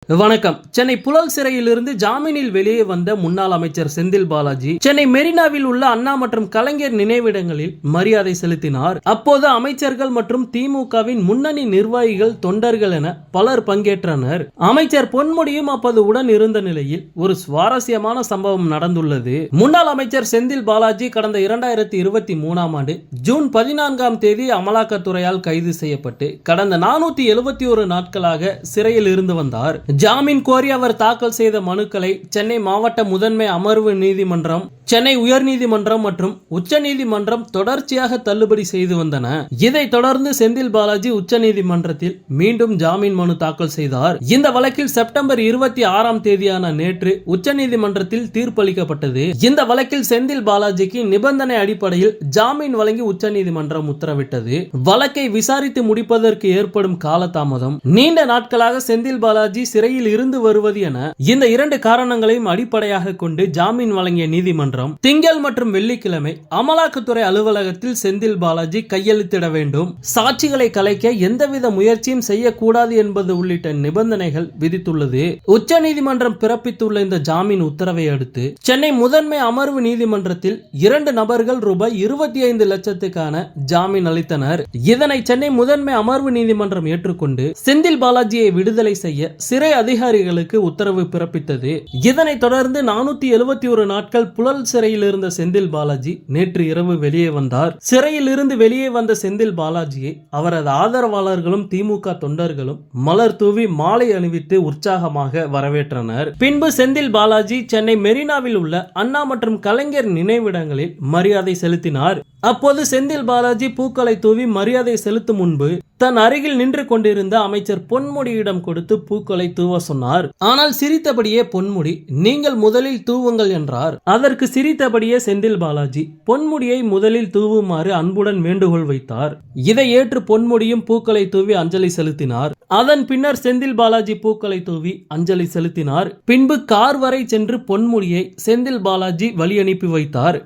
வணக்கம். சென்னை புழல் சிறையிலிருந்து ஜாமீனில் வெளியே வந்த முன்னாள் அமைச்சர் செந்தில் பாலாஜி சென்னை மெரினாவில் உள்ள அண்ணா மற்றும் கலைஞர் நினைவிடங்களில் மரியாதை செலுத்தினார். அப்போது அமைச்சர்கள் மற்றும் திமுகவின் முன்னணி நிர்வாகிகள், தொண்டர்கள் என பலர் பங்கேற்றனர். அமைச்சர் பொன்முடியும் அப்போது உடன் இருந்த நிலையில் ஒரு சுவாரஸ்யமான சம்பவம் நடந்துள்ளது. முன்னாள் அமைச்சர் செந்தில் பாலாஜி கடந்த 2023ஆம் ஆண்டு ஜூன் 14ஆம் தேதி அமலாக்கத்துறையால் கைது செய்யப்பட்டு கடந்த 471 நாட்களாக சிறையில் இருந்து வந்தார். ஜாமீன் கோரி அவர் தாக்கல் செய்த மனுக்களை சென்னை மாவட்ட முதன்மை அமர்வு நீதிமன்றம், சென்னை உயர்நீதிமன்றம் மற்றும் உச்சநீதிமன்றம் தொடர்ச்சியாக தள்ளுபடி செய்து வந்தன. இதைத் தொடர்ந்து செந்தில் பாலாஜி உச்சநீதிமன்றத்தில் மீண்டும் ஜாமீன் மனு தாக்கல் செய்தார். இந்த வழக்கில் செப்டம்பர் 26ஆம் தேதியான நேற்று உச்சநீதிமன்றத்தில் தீர்ப்பளிக்கப்பட்டது. இந்த வழக்கில் செந்தில் பாலாஜிக்கு நிபந்தனை அடிப்படையில் ஜாமீன் வழங்கி உச்சநீதிமன்றம் உத்தரவிட்டது. வழக்கை விசாரித்து முடிப்பதற்கு ஏற்படும் காலதாமதம், நீண்ட நாட்களாக செந்தில் பாலாஜி சிறையில் இருந்து வருவது என இந்த இரண்டு காரணங்களையும் அடிப்படையாக கொண்டு ஜாமீன் வழங்கிய நீதிமன்றம் திங்கள் மற்றும் வெள்ளிக்கிழமை அமலாக்கத்துறை அலுவலகத்தில் செந்தில் பாலாஜி கையெழுத்திட வேண்டும், சாட்சிகளை கலைக்க எந்தவித முயற்சியும் செய்யக்கூடாது என்பது உள்ளிட்ட நிபந்தனைகள் விதித்துள்ளது. உச்சநீதிமன்றம் பிறப்பித்துள்ள இந்த ஜாமீன் உத்தரவை அடுத்து சென்னை முதன்மை அமர்வு நீதிமன்றத்தில் 2 நபர்கள் ரூபாய் 25 லட்சத்துக்கான ஜாமீன் அளித்தனர். இதனை சென்னை முதன்மை அமர்வு நீதிமன்றம் ஏற்றுக்கொண்டு செந்தில் பாலாஜியை விடுதலை செய்ய சிறை அதிகாரிகளுக்கு உத்தரவு பிறப்பித்தது. இதனைத் தொடர்ந்து 471 நாட்கள் புழல் சிறையில் இருந்த செந்தில் பாலாஜி நேற்று இரவு வெளியே வந்தார். சிறையில் இருந்து வெளியே வந்த செந்தில் பாலாஜியை அவரது ஆதரவாளர்களும் திமுக தொண்டர்களும் மலர் தூவி மாலை அணிவித்து உற்சாகமாக வரவேற்றனர். பின்பு செந்தில் பாலாஜி சென்னை மெரினாவில் உள்ள அண்ணா மற்றும் கலைஞர் நினைவிடங்களில் மரியாதை செலுத்தினார். அப்போது செந்தில் பாலாஜி பூக்களை தூவி மரியாதை செலுத்தும் முன்பு தன் அருகில் நின்று கொண்டிருந்த அமைச்சர் பொன்முடியிடம் கொடுத்து பூக்களை தூவ சொன்னார். ஆனால் சிரித்தபடியே பொன்முடி, நீங்கள் முதலில் தூவுங்கள் என்றார். அதற்கு சிரித்தபடியே செந்தில் பாலாஜி பொன்முடியை முதலில் தூவுமாறு அன்புடன் வேண்டுகோள் வைத்தார். இதை ஏற்று பொன்முடியும் பூக்களை தூவி அஞ்சலி செலுத்தினார். அதன் பின்னர் செந்தில் பாலாஜி பூக்களை தூவி அஞ்சலி செலுத்தினார். பின்பு கார் வரை சென்று பொன்முடியை செந்தில் பாலாஜி வழி அனுப்பி வைத்தார்.